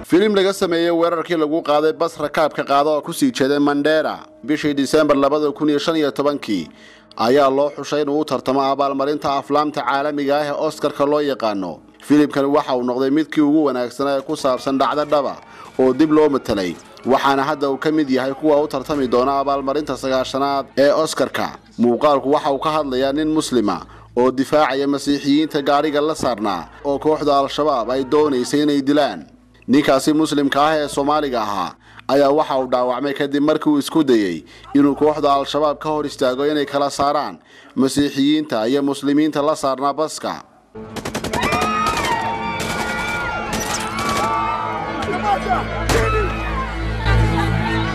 Filim laga sameeyay weerarkii lagu qaaday bas rakaabka qaado oo ku sii jeeday Mandera bishii December 2015 ayaa loo xushay inuu tartamo abaalmarinta aflaamta caalamiga ah ee Oscar-ka loo yaqaano. Filimkan waxa uu noqday midkii ugu wanaagsan ee ku saabsan dhacdada oo dib loo matalay waxaana hadda uu ka mid yahay kuwa u tartami doona abaalmarinta 9aad ee Oscar-ka. Muuqaalku waxa uu ka hadlayaa nin muslima oo difaacaya masiixiyiinta gaariga la saarnaa oo kooxda al-shabaab ay doonaysay inay dilaan. ninkaasi muslimka ah ee Soomaaliga ahaa ayaa waxa uu dhaawacmay kadib markii uu isku dayay inuu kooxda al-shabaab ka hor istaago inay kala saaraan masiixiyiinta iyo muslimiinta la saarnaa baska.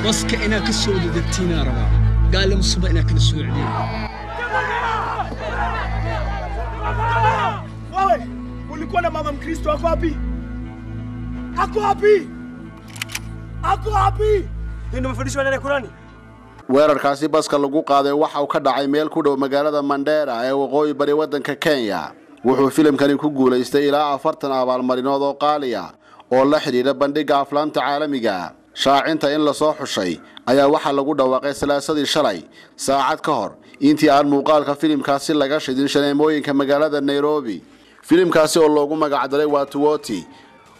baska ina ka soo degtina raba gaal musuba ina kala soo celiyo wewe ulikuwa na mama Mkristo wako wapi? Ako wapi? Ako wapi? Ndio mfundisho wa Qur'ani. weerarkaasi baska lagu qaaday waxa uu ka dhacay meel ku dhow magaalada Mandera ee waqooyi bari wadanka Kenya. wuxuu filimkani ku guuleystay ilaa 40 abaalmarinood oo qaali ah oo la xiriira bandhiga aflaamta caalamiga. shaacinta in la soo xushay ayaa waxa lagu dhawaaqay salaasadii shalay saacad ka hor intii aan muuqaalka filimkaasi laga shidin shaneemooyinka magaalada Nairobi. filimkaasi oo loogu magac daray watu wote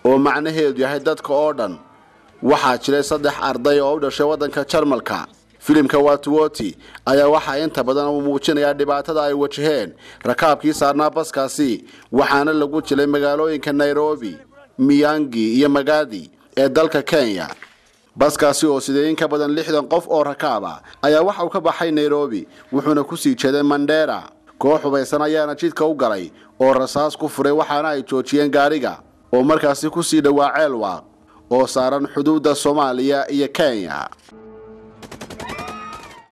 oo macnaheedu yahay dadka oo dhan waxa jiray 3 arday oo u dhashay wadanka Jarmalka. filimka watu wote ayaa waxa inta badan uu muujinaya dhibaatada ay wajaheen rakaabkii saarnaa baskaasi waxaana lagu jilay magaalooyinka Nairobi, Miyangi iyo Magadi ee dalka Kenya. baskaasi oo sideen ka badan 60 qof oo rakaaba ayaa waxa uu ka baxay Nairobi wuxuuna ku sii jeeday Mandera. koox hubaysan ayaana jidka u galay oo rasaas ku furay waxaana ay joojiyeen gaariga oo markaasi ku sii dhawaa ceelwa oo saaran xuduudda Soomaaliya iyo Kenya.